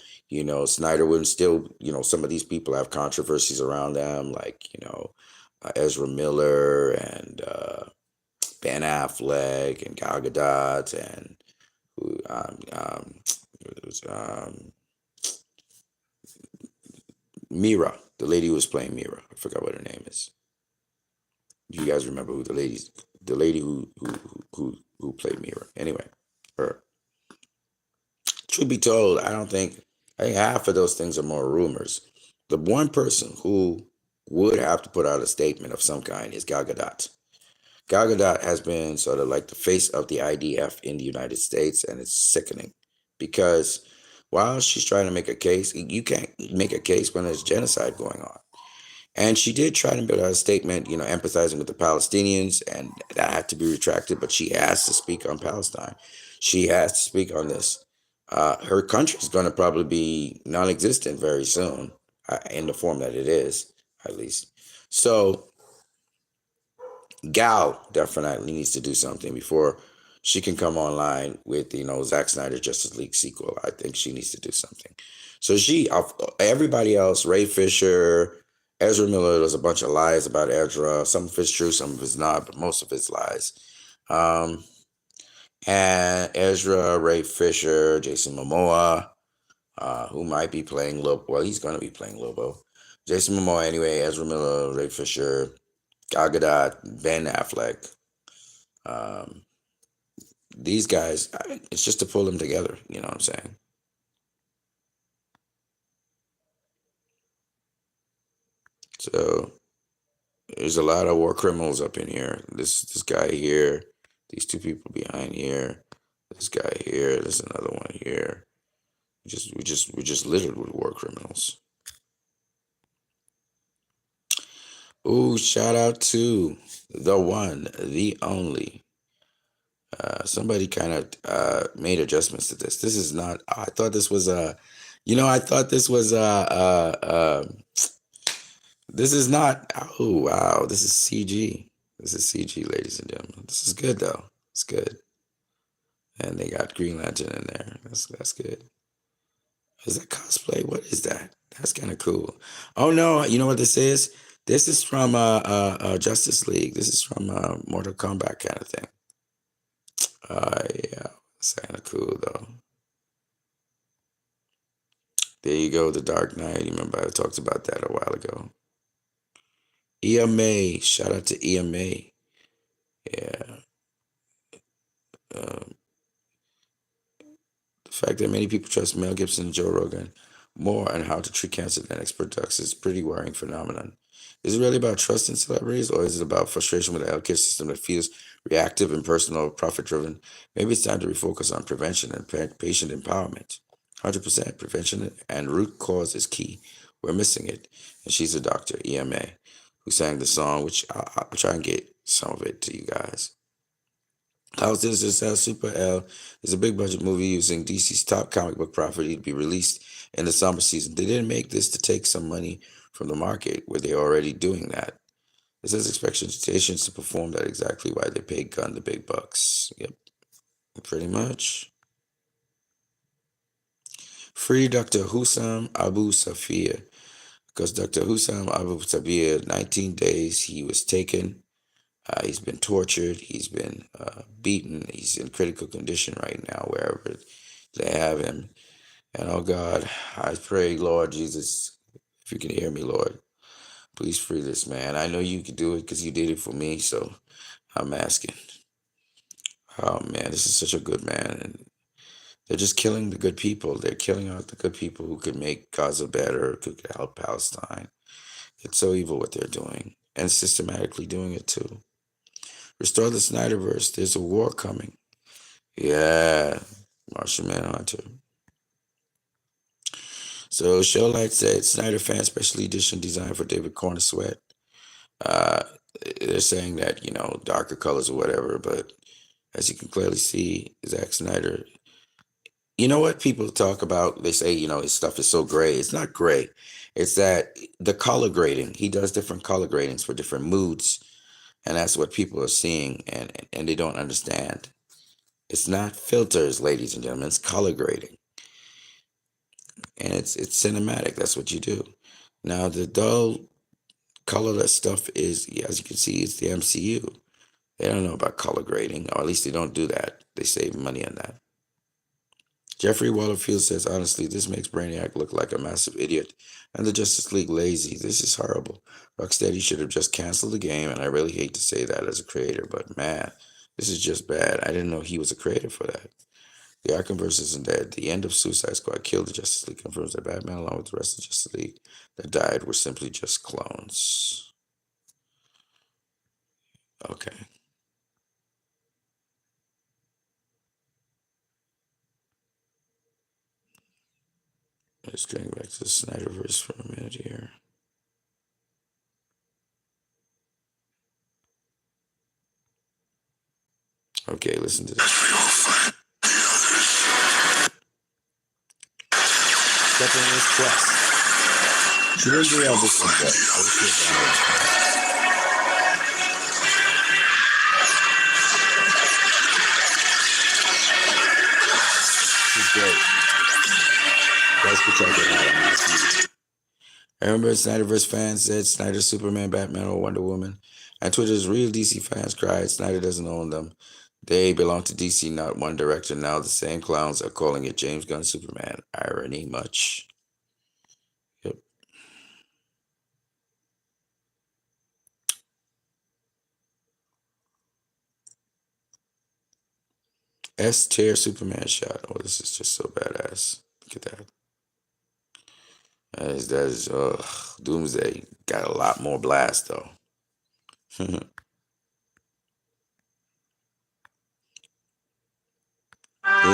Snyder wouldn't still, some of these people have controversies around them, like, Ezra Miller and Ben Affleck and Gal Gadot and Mira, the lady who was playing Mira. I forgot what her name is. Do you guys remember who the lady who played Mira? Anyway, her. Truth be told, I think half of those things are more rumors. The one person who would have to put out a statement of some kind is Gal Gadot. Gal Gadot has been sort of like the face of the IDF in the United States, and it's sickening because while she's trying to make a case, you can't make a case when there's genocide going on. And she did try to put out a statement, empathizing with the Palestinians, and that had to be retracted, but she has to speak on Palestine. She has to speak on this. Her country is going to probably be non-existent very soon, in the form that it is, at least. So Gal definitely needs to do something before she can come online with, Zack Snyder's Justice League sequel. I think she needs to do something. So everybody else, Ray Fisher, Ezra Miller, there's a bunch of lies about Ezra. Some of it's true, some of it's not, but most of it's lies. And Ezra, Ray Fisher, Jason Momoa, who might be playing Lobo. Well, he's going to be playing Lobo. Jason Momoa anyway, Ezra Miller, Ray Fisher, Gal Gadot, Ben Affleck. These guys, it's just to pull them together. You know what I'm saying? So there's a lot of war criminals up in here. This guy here, these two people behind here, this guy here, there's another one here. We're just littered with war criminals. Ooh, shout out to the one, the only. Somebody kind of made adjustments to this. This is not. I thought this was I thought this was this is not. Oh wow, this is CG. This is CG, ladies and gentlemen. This is good though. It's good. And they got Green Lantern in there. That's good. Is that cosplay? What is that? That's kind of cool. Oh no, you know what this is? This is from Justice League. This is from Mortal Kombat kind of thing. Yeah, it's kind of cool though. There you go, The Dark Knight. You remember I talked about that a while ago. EMA, shout out to EMA. Yeah. The fact that many people trust Mel Gibson and Joe Rogan more on how to treat cancer than expert docs is a pretty worrying phenomenon. Is it really about trust in celebrities, or is it about frustration with the healthcare system that feels reactive, impersonal, profit-driven? Maybe it's time to refocus on prevention and patient empowerment. 100% prevention and root cause is key. We're missing it. And she's a doctor, EMA, who sang the song, which I'll try and get some of it to you guys. How Citizens Sell Super L is a big budget movie using DC's top comic book property to be released in the summer season. They didn't make this to take some money from the market where they're already doing that. This has expectations to perform that exactly why they paid Gunn the big bucks. Yep, pretty much. Free Dr. Hussam Abu Safir. Because Dr. Hussam Abu Safir, 19 days, he was taken. He's been tortured. He's been beaten. He's in critical condition right now, wherever they have him. And oh God, I pray, Lord Jesus, if you can hear me, Lord, please free this man. I know you can do it because you did it for me. So I'm asking. Oh man, this is such a good man. And they're just killing the good people. They're killing out the good people who could make Gaza better, who could help Palestine. It's so evil what they're doing, and systematically doing it too. Restore the Snyderverse. There's a war coming. Yeah, Martian Manhunter. So Showlight said Snyder Fan Special Edition designed for David Cornsweet. They're saying that, darker colors or whatever, but as you can clearly see, Zack Snyder, you know what people talk about? They say, his stuff is so gray. It's not gray. It's that the color grading, he does different color gradings for different moods. And that's what people are seeing, and they don't understand. It's not filters, ladies and gentlemen. It's color grading. And it's cinematic. That's what you do. Now, the dull, colorless stuff is, as you can see, it's the MCU. They don't know about color grading, or at least they don't do that. They save money on that. Jeffrey Waterfield says, honestly, this makes Brainiac look like a massive idiot and the Justice League lazy. This is horrible. Rocksteady should have just canceled the game, and I really hate to say that as a creator, but man, this is just bad. I didn't know he was a creator for that. The Arkhamverse isn't dead. The end of Suicide Squad killed the Justice League, confirms that Batman, along with the rest of the Justice League that died, were simply just clones. Okay. Let's going back to the Snyderverse for a minute here. Okay, listen to this. Stepping in his quest. She didn't do all this one, but I was She's great. That's protected. I remember Snyderverse fans said Snyder, Superman, Batman, or Wonder Woman. And Twitter's real DC fans cried Snyder doesn't own them. They belong to DC, not one director. Now the same clowns are calling it James Gunn Superman. Irony much. Yep. S tier Superman shot. Oh, this is just so badass. Look at that. That is Doomsday got a lot more blast though. There's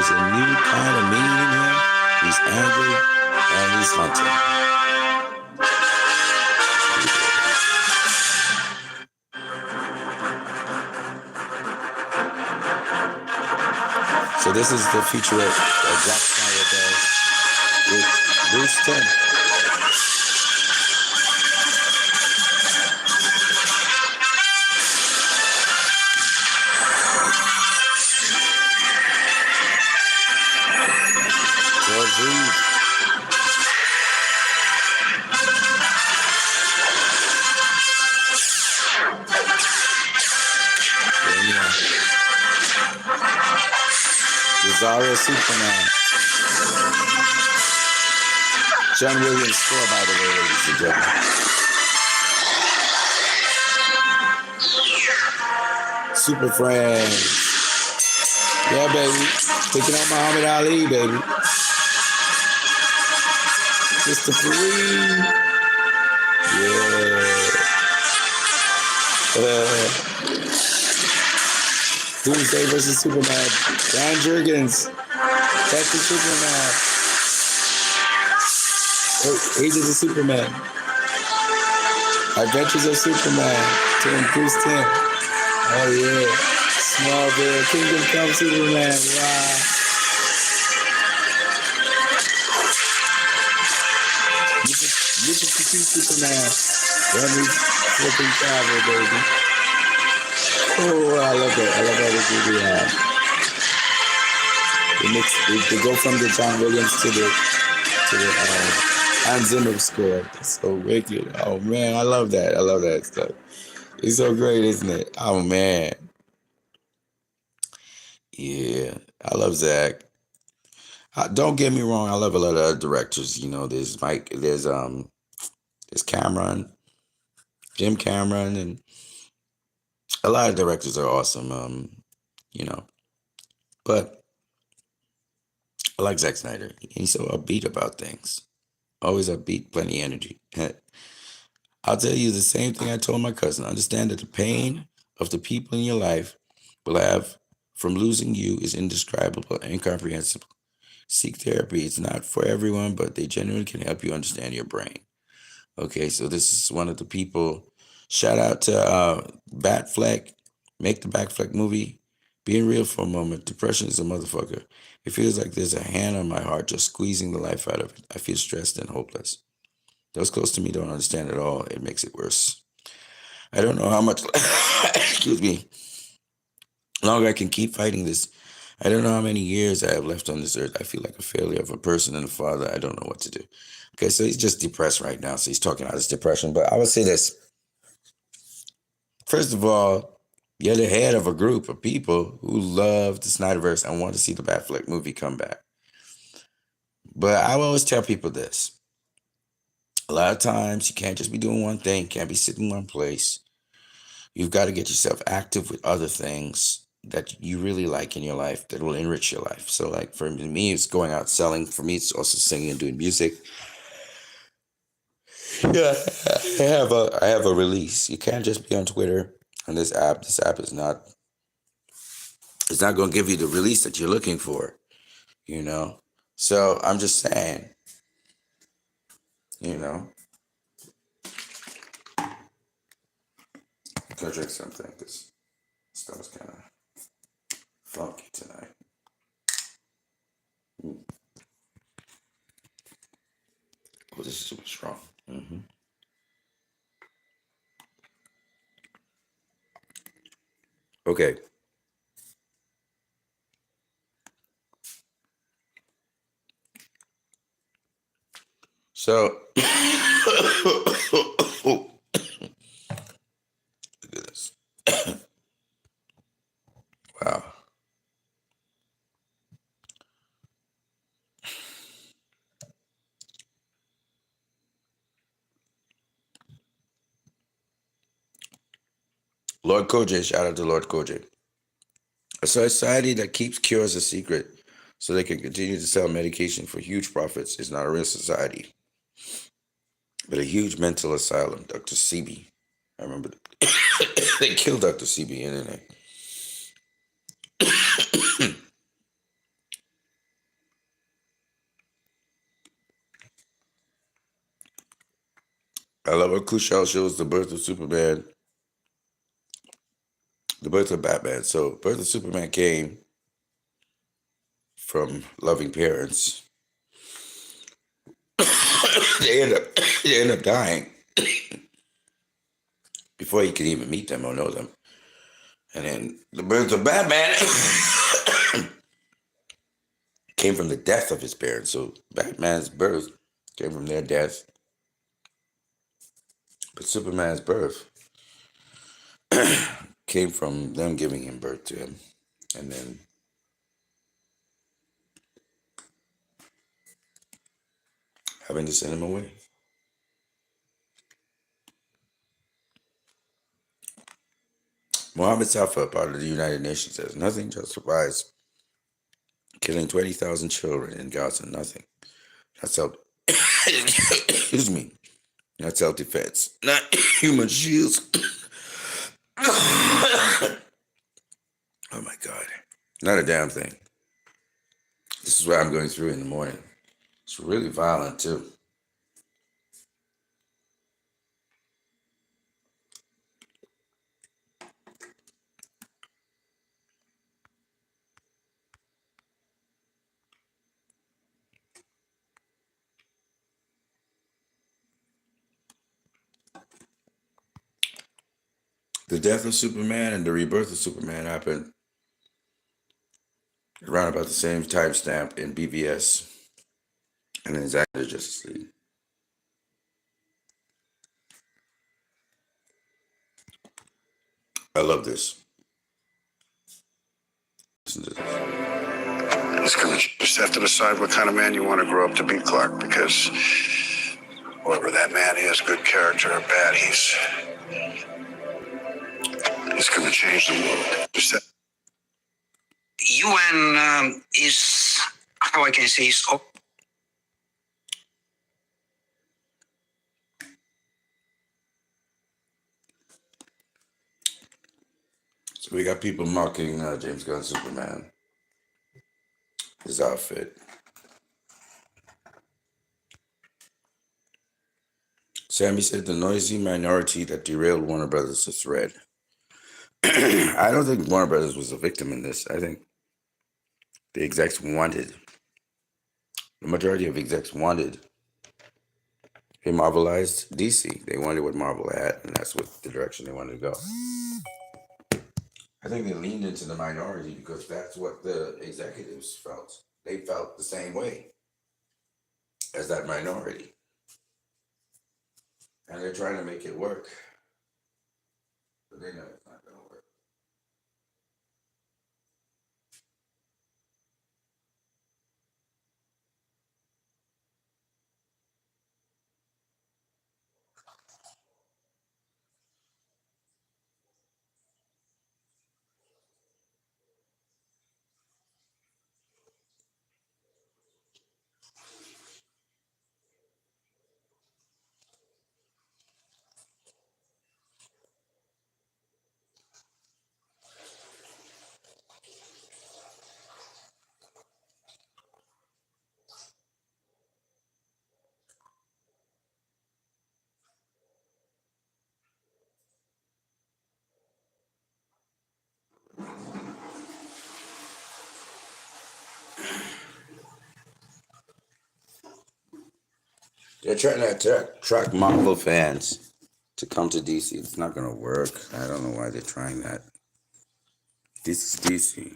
a new kind of mean in him. He's angry and he's hunting. So this is the featurette that Zack Snyder does with Bruce Timm. George Reeves. Bizarro Superman. John Williams score, by the way, ladies and gentlemen. Super Friends. Yeah, baby. Taking on Muhammad Ali, baby. Christopher Reeve. Yeah. Doomsday versus Superman. Dan Jurgens. That's the Superman. Ages of Superman. Adventures of Superman. Bruce Timm. Oh yeah. Smallville. Kingdom Come Superman. Wow. You can see Superman. Henry flipping travel, baby. Oh, I love that. I love how they do that. They go from the John Williams to the Hans Zimmer score. It's so wicked. Oh man, I love that. I love that stuff. It's so great, isn't it? Oh man. Yeah, I love Zach. Don't get me wrong. I love a lot of other directors. You know, there's Mike. There's Cameron, Jim Cameron, and a lot of directors are awesome. You know, but I like Zack Snyder. He's so upbeat about things. Always upbeat, plenty of energy. I'll tell you the same thing I told my cousin. Understand that the pain of the people in your life will have from losing you is indescribable and incomprehensible. Seek therapy. It's not for everyone, but they genuinely can help you understand your brain. Okay, so this is one of the people. Shout out to Batfleck. Make the Batfleck movie. Being real for a moment. Depression is a motherfucker. It feels like there's a hand on my heart just squeezing the life out of it. I feel stressed and hopeless. Those close to me don't understand at all. It makes it worse. I don't know how much, excuse me, longer I can keep fighting this. I don't know how many years I have left on this earth. I feel like a failure of a person and a father. I don't know what to do. Okay, so he's just depressed right now. So he's talking about his depression. But I would say this. First of all, you're the head of a group of people who love the Snyderverse and want to see the Batfleck movie come back. But I will always tell people this. A lot of times you can't just be doing one thing, can't be sitting in one place. You've got to get yourself active with other things that you really like in your life that will enrich your life. So like for me, it's going out selling. For me, it's also singing and doing music. Yeah, I have a release. You can't just be on Twitter on this app. This app is not, it's not going to give you the release that you're looking for, you know? So I'm just saying, you know, go drink something because stuff's kind of funky tonight. Oh, this is super strong. Okay. So, look at this. Wow. Lord Koj, shout out to Lord Koj. A society that keeps cures a secret so they can continue to sell medication for huge profits is not a real society, but a huge mental asylum. Dr. Sebi. I remember they killed Dr. Sebi, didn't they? I love how Kushal shows the birth of Superman, the birth of Batman. So, birth of Superman came from loving parents. they end up dying before he could even meet them or know them. And then the birth of Batman came from the death of his parents. So Batman's birth came from their death. But Superman's birth came from them giving him birth to him. And then having to send him away. Mohammed Safa, part of the United Nations, says nothing justifies killing 20,000 children in Gaza. Nothing. That's self. Excuse me. Not self-defense. Not human shields. Oh my God. Not a damn thing. This is what I'm going through in the morning. It's really violent too. The death of Superman and the rebirth of Superman happened around about the same timestamp in BVS and in Zack of the Justice League. I love this. Listen to this. It's going to just have to decide what kind of man you want to grow up to be, Clark, because whoever that man is, good character or bad, he's going to change the world. UN is, how I can say, is So we got people mocking James Gunn's Superman. His outfit. Sammy said the noisy minority that derailed Warner Brothers is thread. I don't think Warner Brothers was a victim in this. I think the execs wanted, the majority of execs wanted a Marvelized DC. They wanted what Marvel had, and that's what the direction they wanted to go. I think they leaned into the minority because that's what the executives felt. They felt the same way as that minority. And they're trying to make it work. But they know it's not going to work. They're trying to attract Marvel fans to come to DC. It's not going to work. I don't know why they're trying that. This is DC.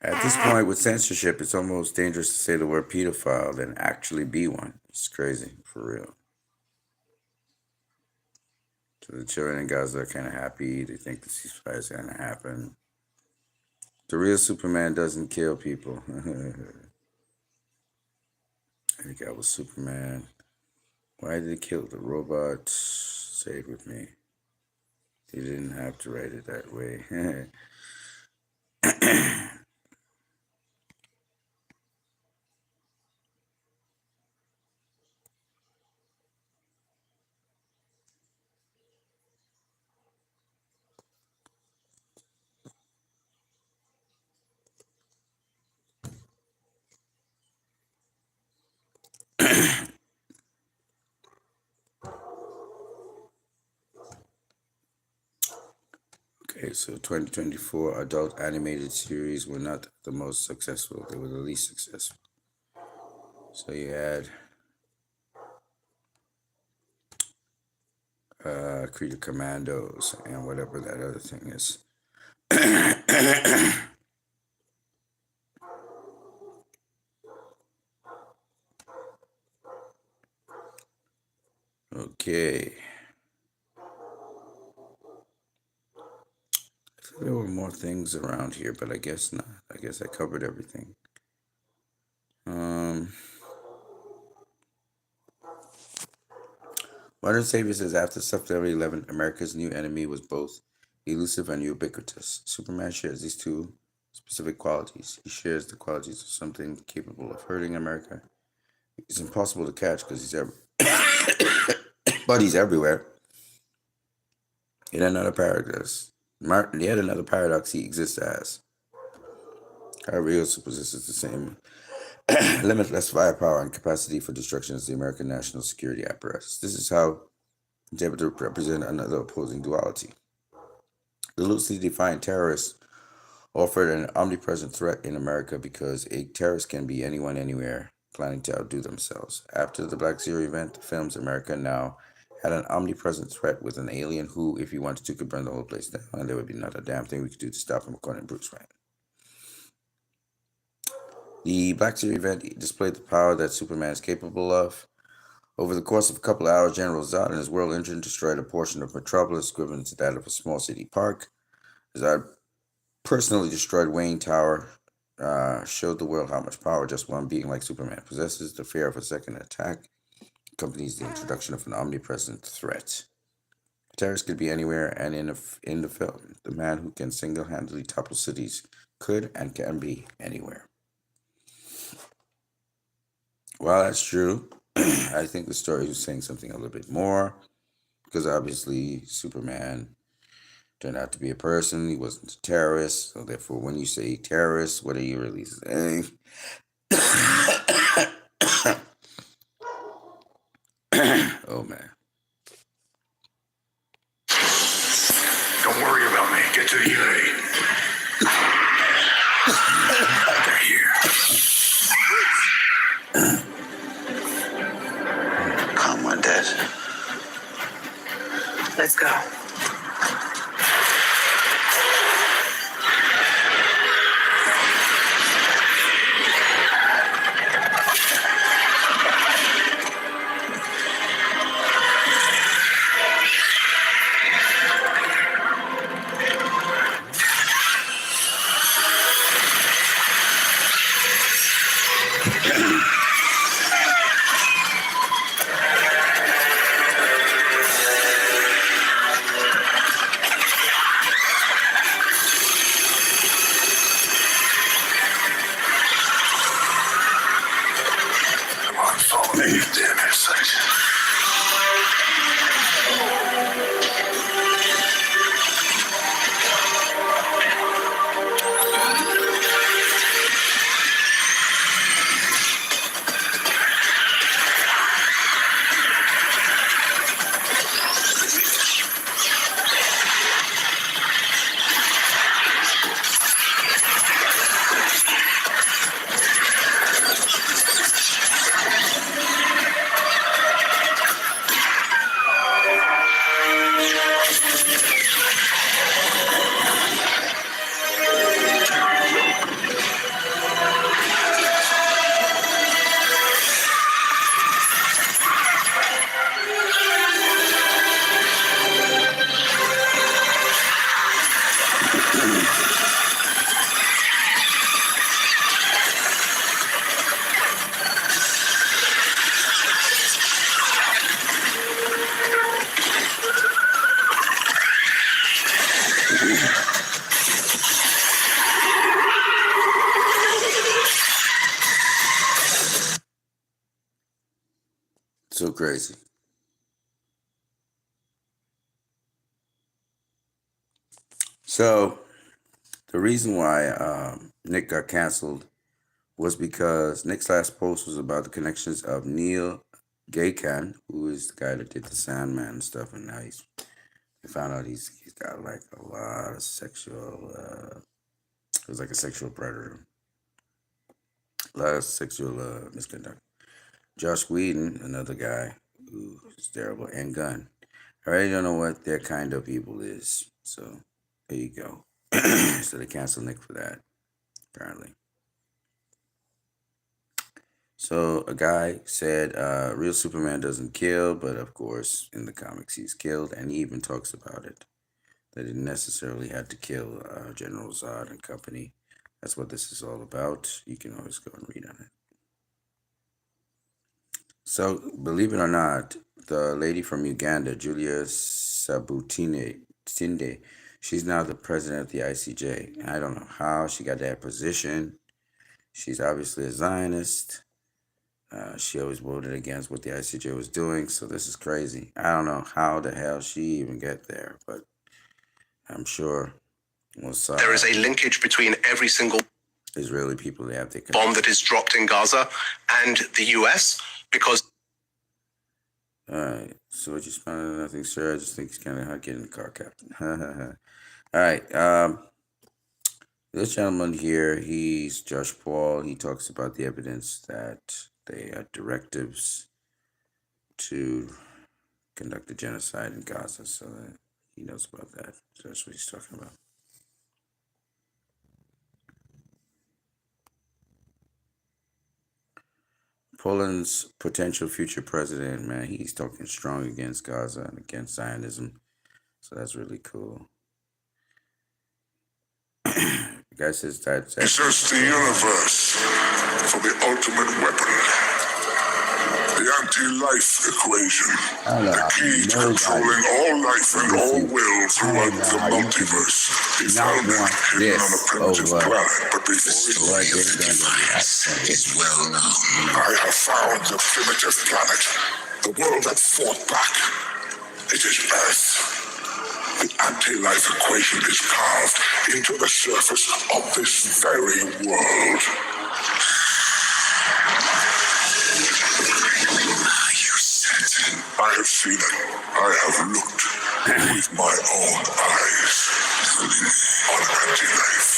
At this point, with censorship, it's almost dangerous to say the word pedophile than actually be one. It's crazy, for real. So the children in Gaza are kind of happy. They think the ceasefire is going to happen. The real Superman doesn't kill people. I think I was Superman. Why did he kill the robot? Say it with me. He didn't have to write it that way. Okay, so 2024 adult animated series were not the most successful. They were the least successful. So you had Creature Commandos and whatever that other thing is. Okay. There were more things around here, but I guess not. I guess I covered everything. Modern Savior says after September 11, America's new enemy was both elusive and ubiquitous. Superman shares these two specific qualities. He shares the qualities of something capable of hurting America. It's impossible to catch because he's but he's everywhere. Yet another paradox. Yet another paradox he exists as. However, he also possesses the same limitless firepower and capacity for destruction as the American national security apparatus. This is how it's able to represent another opposing duality. The loosely defined terrorists offered an omnipresent threat in America because a terrorist can be anyone, anywhere, planning to outdo themselves. After the Black Zero event, the film's America Now had an omnipresent threat with an alien who, if he wanted to, could burn the whole place down, and there would be not a damn thing we could do to stop him, according to Bruce Wayne. The Black Zero event displayed the power that Superman is capable of. Over the course of a couple of hours, General Zod and his world engine destroyed a portion of Metropolis equivalent to that of a small city park. Zod personally destroyed Wayne Tower, showed the world how much power just one being like Superman possesses. The fear of a second attack accompanies the introduction of an omnipresent threat. A terrorist could be anywhere, and in the film, the man who can single-handedly topple cities could and can be anywhere. While that's true, I think the story is saying something a little bit more, because obviously Superman turned out to be a person. He wasn't a terrorist. So therefore, when you say terrorist, what are you really saying? Oh, man. Don't worry about me. Get to the UA. They're here. Come on, Dad. Let's go. So crazy. So the reason why Nick got canceled was because Nick's last post was about the connections of Neil Gaiman, who is the guy that did the Sandman and stuff, and now they found out he's got like a lot of sexual. It was like a sexual predator, a lot of sexual misconduct. Josh Whedon, another guy who is terrible, and Gunn. I already don't know what their kind of evil is, so there you go. So they canceled Nick for that, apparently. So a guy said, real Superman doesn't kill, but of course, in the comics, he's killed, and he even talks about it. That he necessarily had to kill General Zod and company. That's what this is all about. You can always go and read on it. So, believe it or not, the lady from Uganda, Julia Sabutine Tinde, she's now the president of the ICJ. I don't know how she got that position. She's obviously a Zionist. She always voted against what the ICJ was doing, so this is crazy. I don't know how the hell she even got there, but I'm sure there is a linkage between every single Israeli people they have their bomb that is dropped in Gaza and the US, because Alright, so what you spending on nothing, sir? I just think it's kind of hard getting the car, Captain. Alright, this gentleman here, he's Josh Paul. He talks about the evidence that they had directives to conduct a genocide in Gaza, so that he knows about that. So that's what he's talking about. Poland's potential future president, man, he's talking strong against Gaza and against Zionism. So that's really cool. The guy says that. He searched the universe for the ultimate weapon. The anti-life equation. The key to controlling all life and all will throughout the multiverse. He found it hidden on a primitive planet, but before he is well known. I have found the primitive planet, the world that fought back. It is Earth. The anti-life equation is carved into the surface of this very world. Are you certain? I have seen it. I have looked with my own eyes on anti-life.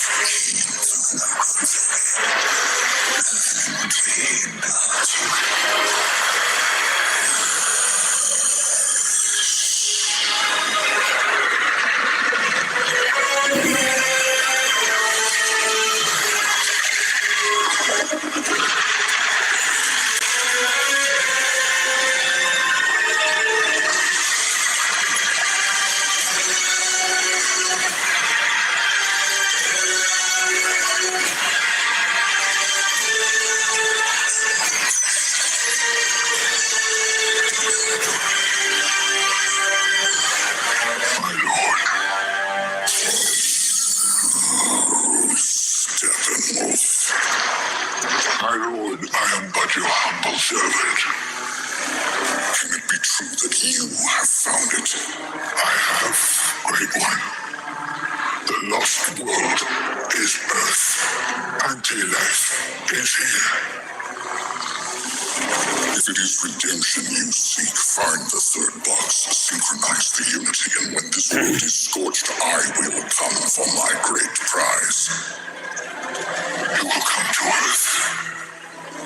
My lord, I am but your humble servant. Can it be true that you have found it? I have, great one. The lost world is Earth. Anti-life is here. If it is redemption you seek, find the third box, synchronize the unity, and when this world is scorched, I will come for my great prize. You will come to Earth.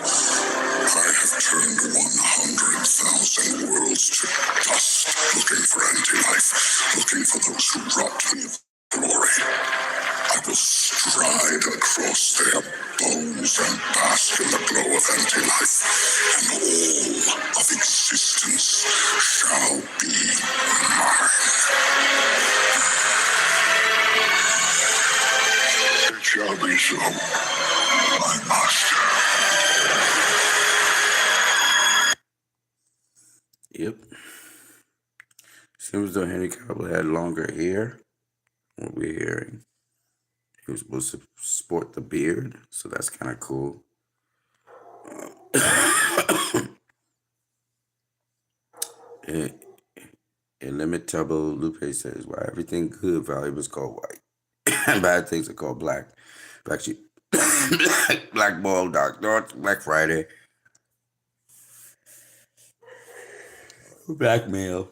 I have turned 100,000 worlds to dust, looking for anti-life, looking for those who robbed me of glory. I will stride across their bones and bask in the glow of anti-life, and all of existence shall be mine. It shall be so, my master. Yep. Seems as though Henry Cavill had longer hair. What we're hearing. He was supposed to sport the beard, so that's kind of cool. Eh, Inimitable Lupe says, why everything good, valuable is called white. Bad things are called black. Black sheep. Black ball, dark north, Black Friday. Black male.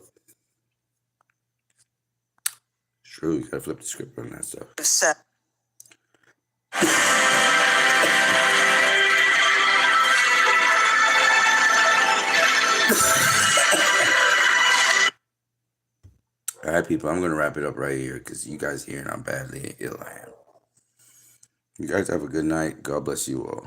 It's true, you gotta flip the script on that stuff. All right, people, I'm going to wrap it up right here because you guys hearing how badly ill I am. You guys have a good night. God bless you all.